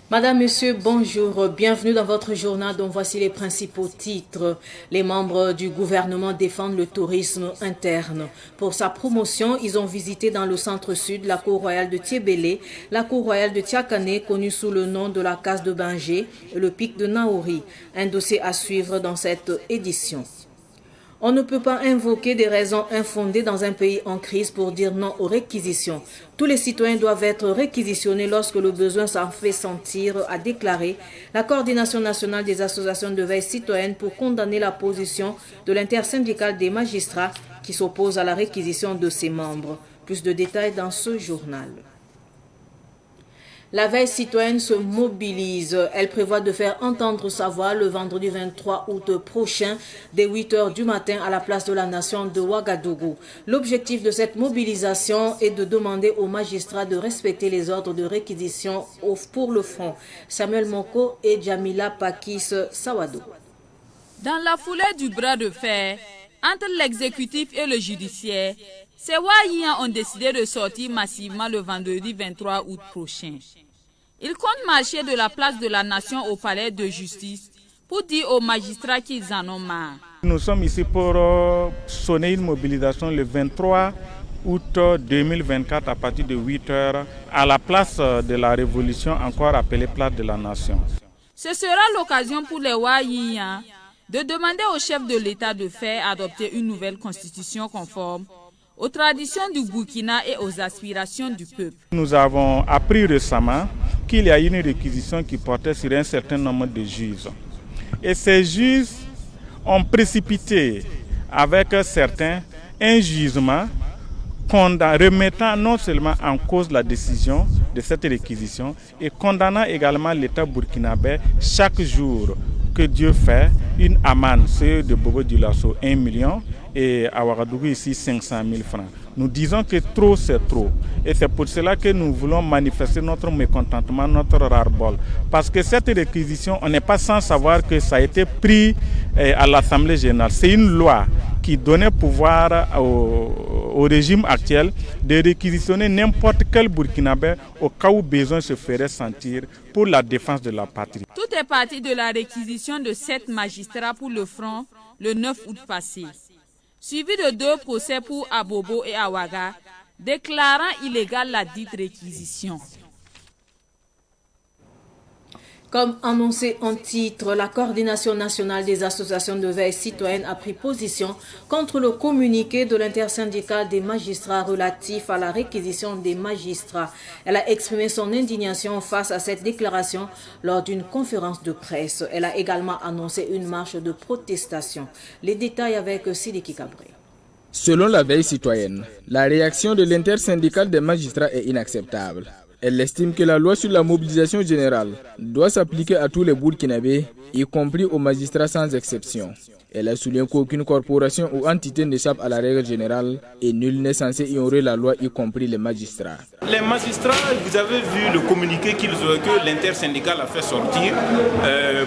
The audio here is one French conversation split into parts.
Madame, Monsieur, bonjour. Bienvenue dans votre journal dont voici les principaux titres. Les membres du gouvernement défendent le tourisme interne. Pour sa promotion, ils ont visité dans le centre-sud la cour royale de Tiébélé, la cour royale de Tiakane, connue sous le nom de la case de Bangé, et le pic de Naori. Un dossier à suivre dans cette édition. On ne peut pas invoquer des raisons infondées dans un pays en crise pour dire non aux réquisitions. Tous les citoyens doivent être réquisitionnés lorsque le besoin s'en fait sentir, a déclaré la coordination nationale des associations de veille citoyenne pour condamner la position de l'intersyndicale des magistrats qui s'oppose à la réquisition de ses membres. Plus de détails dans ce journal. La veille citoyenne se mobilise. Elle prévoit de faire entendre sa voix le vendredi 23 août prochain dès 8 h du matin à la place de la Nation de Ouagadougou. L'objectif de cette mobilisation est de demander aux magistrats de respecter les ordres de réquisition pour le front. Samuel Moko et Jamila Pakis Sawado. Dans la foulée du bras de fer entre l'exécutif et le judiciaire, ces Wahiyans ont décidé de sortir massivement le vendredi 23 août prochain. Ils comptent marcher de la place de la Nation au palais de justice pour dire aux magistrats qu'ils en ont marre. Nous sommes ici pour sonner une mobilisation le 23 août 2024 à partir de 8 h à la place de la Révolution, encore appelée place de la Nation. Ce sera l'occasion pour les Wahiyans de demander au chef de l'État de faire adopter une nouvelle constitution conforme aux traditions du Burkina et aux aspirations du peuple. Nous avons appris récemment qu'il y a une réquisition qui portait sur un certain nombre de juges. Et ces juges ont précipité avec certains un jugement remettant non seulement en cause la décision de cette réquisition et condamnant également l'État burkinabé chaque jour que Dieu fait une amende, ceux de Bobo-Dioulasso 1 million et à Ouagadougou ici 500 000 francs. Nous disons que trop c'est trop et c'est pour cela que nous voulons manifester notre mécontentement, notre ras-le-bol. Parce que cette réquisition, on n'est pas sans savoir que ça a été pris à l'Assemblée générale. C'est une loi qui donnait pouvoir au régime actuel de réquisitionner n'importe quel Burkinabé au cas où besoin se ferait sentir pour la défense de la patrie. Tout est parti de la réquisition de 7 magistrats pour le front le 9 août passé, suivi de 2 procès pour Abobo et Awaga, déclarant illégale la dite réquisition. Comme annoncé en titre, la coordination nationale des associations de veille citoyenne a pris position contre le communiqué de l'intersyndicale des magistrats relatif à la réquisition des magistrats. Elle a exprimé son indignation face à cette déclaration lors d'une conférence de presse. Elle a également annoncé une marche de protestation. Les détails avec Sidiki Cabré. Selon la veille citoyenne, la réaction de l'intersyndicale des magistrats est inacceptable. Elle estime que la loi sur la mobilisation générale doit s'appliquer à tous les Burkinabés, y compris aux magistrats sans exception. Elle a souligné qu'aucune corporation ou entité n'échappe à la règle générale et nul n'est censé ignorer la loi, y compris les magistrats. Les magistrats, vous avez vu le communiqué que l'intersyndicale a fait sortir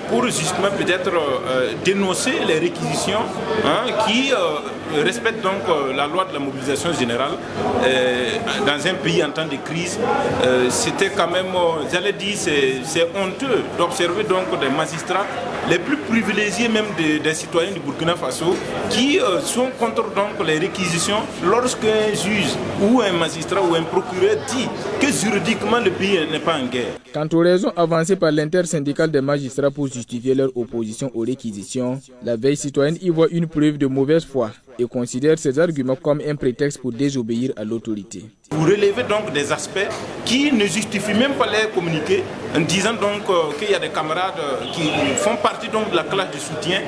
pour justement peut-être dénoncer les réquisitions qui respectent donc la loi de la mobilisation générale dans un pays en temps de crise. C'était quand même, j'allais dire, c'est honteux d'observer donc des magistrats les plus privilégiés même des citoyens du Burkina Faso qui sont contre donc les réquisitions lorsqu'un juge ou un magistrat ou un procureur dit que juridiquement le pays n'est pas en guerre. Quant aux raisons avancées par l'intersyndicale des magistrats pour justifier leur opposition aux réquisitions, la veille citoyenne y voit une preuve de mauvaise foi et considère ces arguments comme un prétexte pour désobéir à l'autorité. Vous relevez donc des aspects qui ne justifient même pas les communiqués, en disant donc qu'il y a des camarades qui font partie donc de la classe de soutien,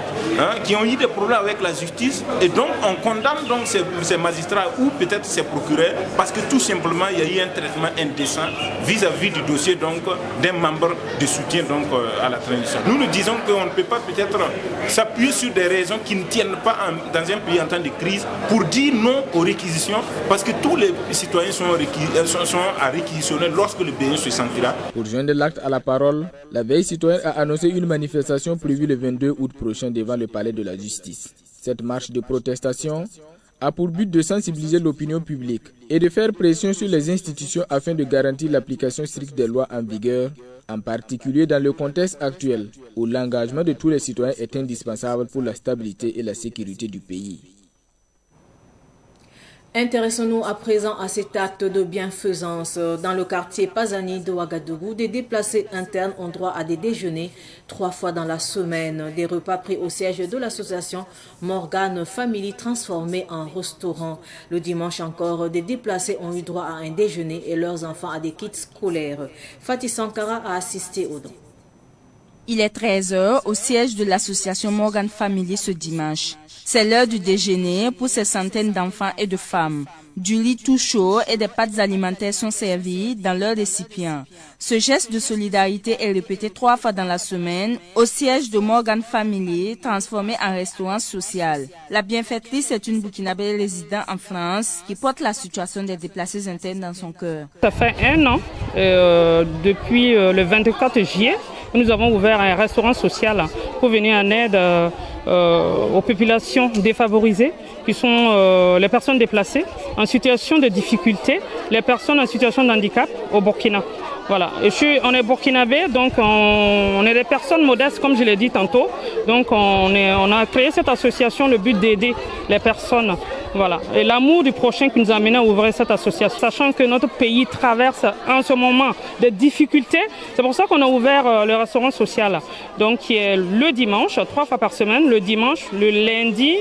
qui ont eu des problèmes avec la justice, et donc on condamne donc ces magistrats ou peut-être ces procureurs parce que tout simplement il y a eu un traitement indécent vis-à-vis du dossier donc d'un membre de soutien donc à la transition. Nous disons qu'on ne peut pas peut-être s'appuyer sur des raisons qui ne tiennent pas dans un pays en temps de crise pour dire non aux réquisitions, parce que tous les citoyens sont à réquisitionner lorsque le besoin se sentira. Pour joindre l'acte à la parole, la veille citoyenne a annoncé une manifestation prévue le 22 août prochain devant le palais de la justice. Cette marche de protestation a pour but de sensibiliser l'opinion publique et de faire pression sur les institutions afin de garantir l'application stricte des lois en vigueur, en particulier dans le contexte actuel où l'engagement de tous les citoyens est indispensable pour la stabilité et la sécurité du pays. Intéressons-nous à présent à cet acte de bienfaisance. Dans le quartier Pazani de Ouagadougou, des déplacés internes ont droit à des déjeuners 3 fois dans la semaine. Des repas pris au siège de l'association Morgan Family transformés en restaurant. Le dimanche encore, des déplacés ont eu droit à un déjeuner et leurs enfants à des kits scolaires. Fatih Sankara a assisté au don. Il est 13h au siège de l'association Morgan Family ce dimanche. C'est l'heure du déjeuner pour ces centaines d'enfants et de femmes. Du riz tout chaud et des pâtes alimentaires sont servis dans leurs récipients. Ce geste de solidarité est répété 3 fois dans la semaine au siège de Morgan Family, transformé en restaurant social. La bienfaitrice est une Burkinabé résidant en France qui porte la situation des déplacés internes dans son cœur. Ça fait 1 an, depuis le 24 juillet, nous avons ouvert un restaurant social pour venir en aide aux populations défavorisées, qui sont les personnes déplacées en situation de difficulté, les personnes en situation de handicap au Burkina. Voilà. On est burkinabé, donc on est des personnes modestes, comme je l'ai dit tantôt. Donc on a créé cette association, le but d'aider les personnes. Voilà. Et l'amour du prochain qui nous a amené à ouvrir cette association. Sachant que notre pays traverse en ce moment des difficultés, c'est pour ça qu'on a ouvert le restaurant social. Donc qui est le dimanche, 3 fois par semaine, le dimanche, le lundi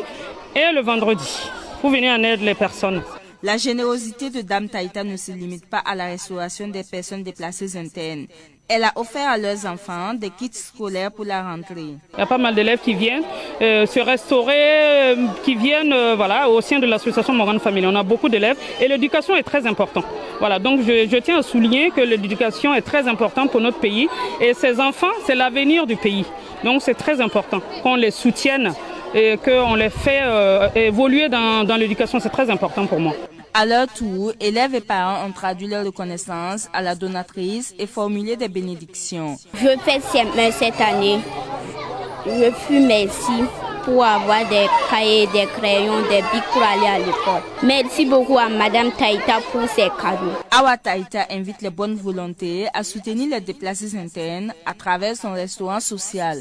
et le vendredi, pour venir en aide les personnes. La générosité de Dame Taïta ne se limite pas à la restauration des personnes déplacées internes. Elle a offert à leurs enfants des kits scolaires pour la rentrée. Il y a pas mal d'élèves qui viennent se restaurer, qui viennent au sein de l'association Morgan Family. On a beaucoup d'élèves et l'éducation est très importante. Voilà, donc je tiens à souligner que l'éducation est très importante pour notre pays et ces enfants, c'est l'avenir du pays. Donc c'est très important qu'on les soutienne et qu'on les fait évoluer dans l'éducation. C'est très important pour moi. À leur tour, élèves et parents ont traduit leur reconnaissance à la donatrice et formulé des bénédictions. Je fais cette année. Je fus merci pour avoir des cahiers, des crayons, des bics pour aller à l'école. Merci beaucoup à Madame Taïta pour ses cadeaux. Awa Taïta invite les bonnes volontés à soutenir les déplacés internes à travers son restaurant social.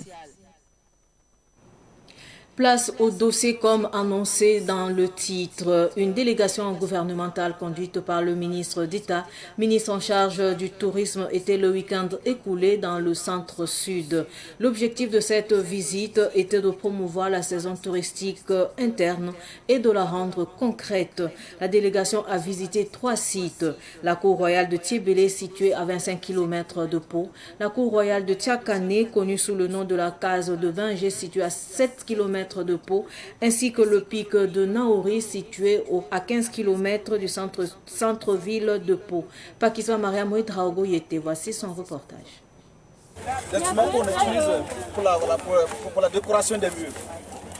Place au dossier comme annoncé dans le titre. Une délégation gouvernementale conduite par le ministre d'État, ministre en charge du tourisme, était le week-end écoulé dans le centre-sud. L'objectif de cette visite était de promouvoir la saison touristique interne et de la rendre concrète. La délégation a visité 3 sites. La cour royale de Tiébélé, située à 25 km de Pau. La cour royale de Tiakane, connue sous le nom de la case de Vingé, située à 7 km de Pau, ainsi que le pic de Naori situé à 15 km du centre-ville de Pau. Pakistan Maria Moïdraogo Yete, voici son reportage. L'instrument qu'on utilise pour la décoration des murs.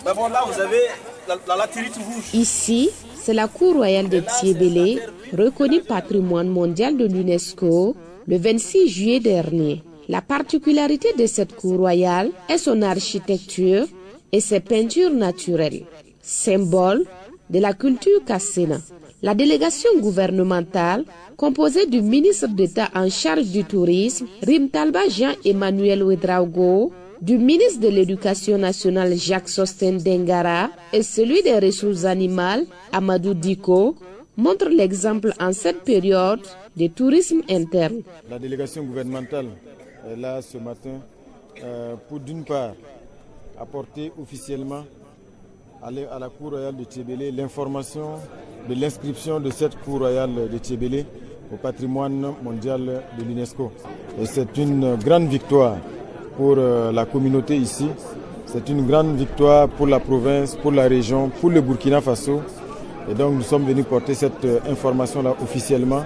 Mais bon, là vous avez la latérite rouge. Ici, c'est la cour royale de Tiébélé, reconnue patrimoine mondial de l'UNESCO le 26 juillet dernier. La particularité de cette cour royale est son architecture et ses peintures naturelles, symbole de la culture kassena. La délégation gouvernementale, composée du ministre d'État en charge du tourisme, Rimtalba Jean-Emmanuel Ouedraogo, du ministre de l'Éducation nationale Jacques Sosten Dengara et celui des ressources animales Amadou Diko, montre l'exemple en cette période de tourisme interne. La délégation gouvernementale est là ce matin pour d'une part apporter officiellement à la Cour royale de Tiébélé l'information de l'inscription de cette Cour royale de Tiébélé au patrimoine mondial de l'UNESCO. Et c'est une grande victoire pour la communauté ici, c'est une grande victoire pour la province, pour la région, pour le Burkina Faso. Et donc nous sommes venus porter cette information-là officiellement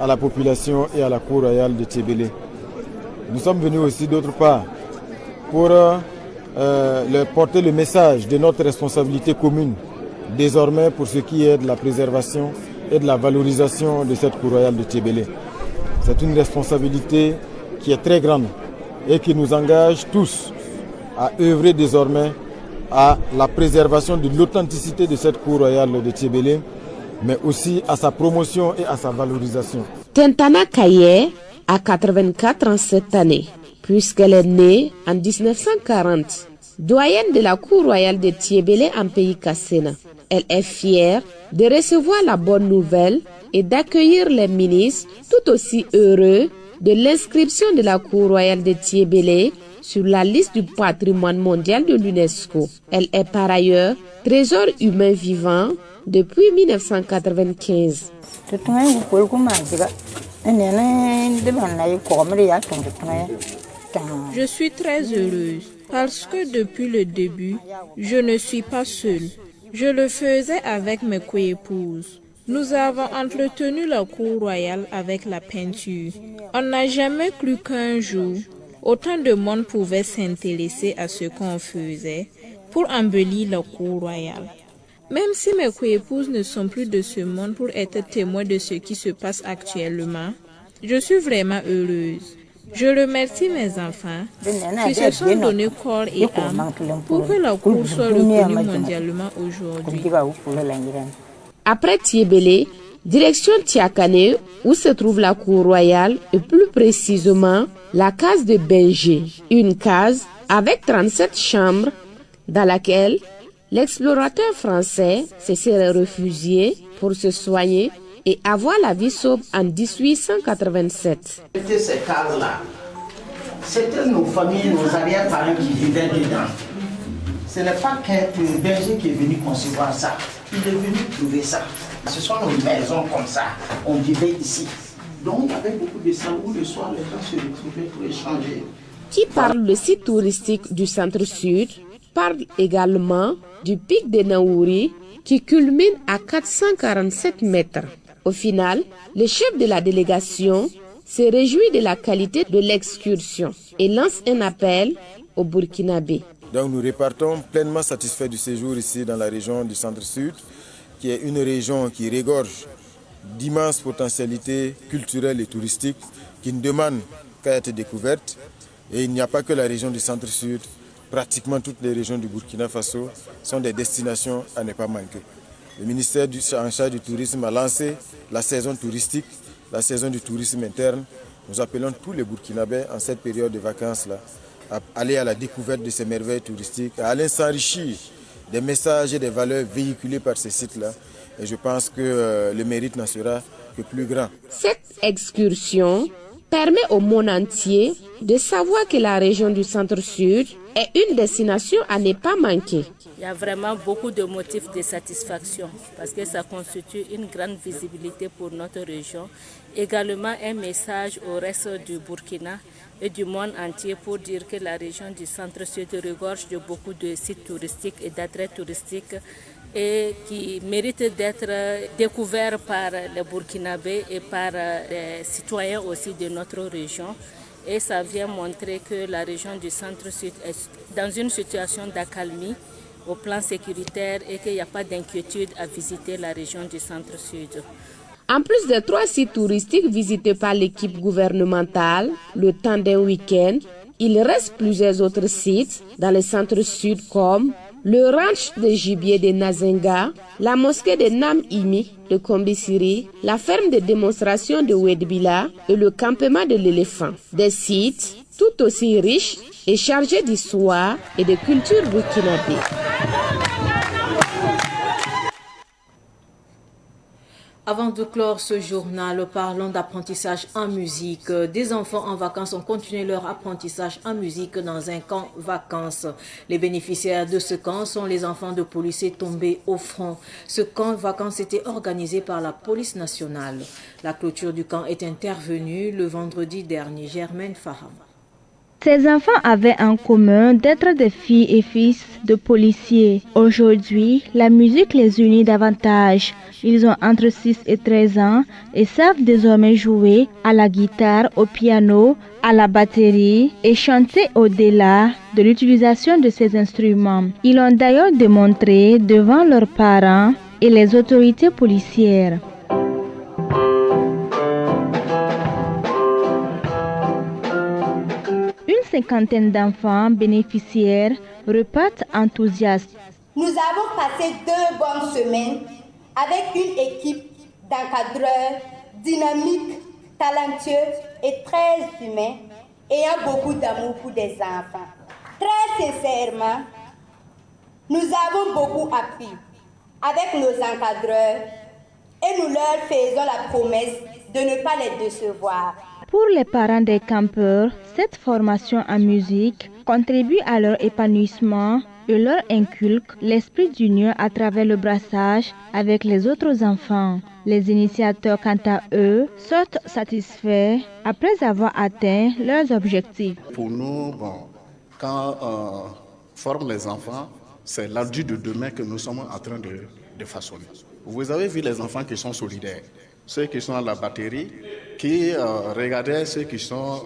à la population et à la Cour royale de Tiébélé. Nous sommes venus aussi d'autre part pour porter le message de notre responsabilité commune, désormais pour ce qui est de la préservation et de la valorisation de cette cour royale de Tiébélé. C'est une responsabilité qui est très grande et qui nous engage tous à œuvrer désormais à la préservation de l'authenticité de cette cour royale de Thiébélé, mais aussi à sa promotion et à sa valorisation. Tintana Kaye a 84 ans cette année, puisqu'elle est née en 1940. Doyenne de la cour royale de Thiébélé en pays Kassena. Elle est fière de recevoir la bonne nouvelle et d'accueillir les ministres tout aussi heureux de l'inscription de la cour royale de Thiébélé sur la liste du patrimoine mondial de l'UNESCO. Elle est par ailleurs trésor humain vivant depuis 1995. Je suis très heureuse parce que depuis le début, je ne suis pas seule. Je le faisais avec mes coépouses. Nous avons entretenu la cour royale avec la peinture. On n'a jamais cru qu'un jour, autant de monde pouvait s'intéresser à ce qu'on faisait pour embellir la cour royale. Même si mes coépouses ne sont plus de ce monde pour être témoins de ce qui se passe actuellement, je suis vraiment heureuse. Je remercie mes enfants qui se sont donnés corps et âme pour que la cour soit reconnue mondialement aujourd'hui. Après Thiébélé, direction Tiakane, où se trouve la cour royale et plus précisément la case de Benjé, une case avec 37 chambres dans laquelle l'explorateur français se serait réfugié pour se soigner et avoir la vie sobre en 1887. Ces cases-là, c'était nos familles, nos arrière-parents qui vivaient dedans. Ce n'est pas qu'un berger qui est venu concevoir ça, il est venu trouver ça. Ce sont nos maisons comme ça, on vivait ici. Donc il y avait beaucoup de ça où le soir les gens se retrouvaient pour échanger. Qui parle le site touristique du centre-sud, parle également du pic de Naouri qui culmine à 447 mètres. Au final, le chef de la délégation se réjouit de la qualité de l'excursion et lance un appel aux Burkinabés. Donc nous repartons pleinement satisfaits du séjour ici dans la région du centre-sud, qui est une région qui regorge d'immenses potentialités culturelles et touristiques qui ne demandent qu'à être découvertes. Et il n'y a pas que la région du centre-sud, pratiquement toutes les régions du Burkina Faso sont des destinations à ne pas manquer. Le ministère en charge du tourisme a lancé la saison touristique, la saison du tourisme interne. Nous appelons tous les Burkinabés en cette période de vacances-là à aller à la découverte de ces merveilles touristiques, à aller s'enrichir des messages et des valeurs véhiculés par ces sites-là. Et je pense que le mérite n'en sera que plus grand. Cette excursion permet au monde entier de savoir que la région du centre-sud est une destination à ne pas manquer. Il y a vraiment beaucoup de motifs de satisfaction parce que ça constitue une grande visibilité pour notre région. Également un message au reste du Burkina et du monde entier pour dire que la région du centre-sud regorge de beaucoup de sites touristiques et d'attraits touristiques et qui méritent d'être découverts par les Burkinabés et par les citoyens aussi de notre région. Et ça vient montrer que la région du centre-sud est dans une situation d'accalmie au plan sécuritaire et qu'il n'y a pas d'inquiétude à visiter la région du centre-sud. En plus des 3 sites touristiques visités par l'équipe gouvernementale le temps d'un week-end, il reste plusieurs autres sites dans le centre-sud comme le ranch de gibier de Nazenga, la mosquée de Nam-Imi de Kombisiri, la ferme de démonstration de Wedbila et le campement de l'éléphant. Des sites tout aussi riches et chargés d'histoire et de culture burkinabé. Avant de clore ce journal, parlons d'apprentissage en musique. Des enfants en vacances ont continué leur apprentissage en musique dans un camp vacances. Les bénéficiaires de ce camp sont les enfants de policiers tombés au front. Ce camp vacances était organisé par la police nationale. La clôture du camp est intervenue le vendredi dernier. Germaine Faham. Ces enfants avaient en commun d'être des filles et fils de policiers. Aujourd'hui, la musique les unit davantage. Ils ont entre 6 et 13 ans et savent désormais jouer à la guitare, au piano, à la batterie et chanter au-delà de l'utilisation de ces instruments. Ils l'ont d'ailleurs démontré devant leurs parents et les autorités policières. cinquantaine d'enfants bénéficiaires repartent enthousiastes. Nous avons passé 2 bonnes semaines avec une équipe d'encadreurs dynamiques, talentueux et très humains, ayant beaucoup d'amour pour des enfants. Très sincèrement, nous avons beaucoup appris avec nos encadreurs et nous leur faisons la promesse de ne pas les décevoir. Pour les parents des campeurs, cette formation en musique contribue à leur épanouissement et leur inculque l'esprit d'union à travers le brassage avec les autres enfants. Les initiateurs, quant à eux, sortent satisfaits après avoir atteint leurs objectifs. Pour nous, quand on forme les enfants, c'est l'adulte de demain que nous sommes en train de façonner. Vous avez vu les enfants qui sont solidaires, ceux qui sont à la batterie, qui regardaient ceux qui sont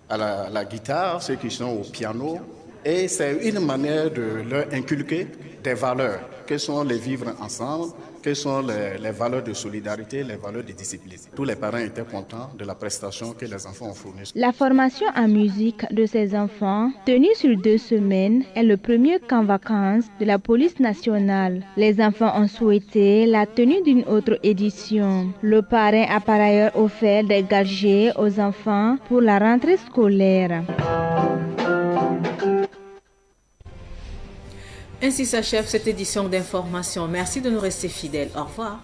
à la guitare, ceux qui sont au piano. Et c'est une manière de leur inculquer des valeurs, que sont les vivre ensemble, que sont les valeurs de solidarité, les valeurs de discipline. Tous les parents étaient contents de la prestation que les enfants ont fournie. La formation en musique de ces enfants, tenue sur 2 semaines, est le premier camp vacances de la police nationale. Les enfants ont souhaité la tenue d'une autre édition. Le parrain a par ailleurs offert des gadgets aux enfants pour la rentrée scolaire. Ainsi s'achève cette édition d'information. Merci de nous rester fidèles. Au revoir.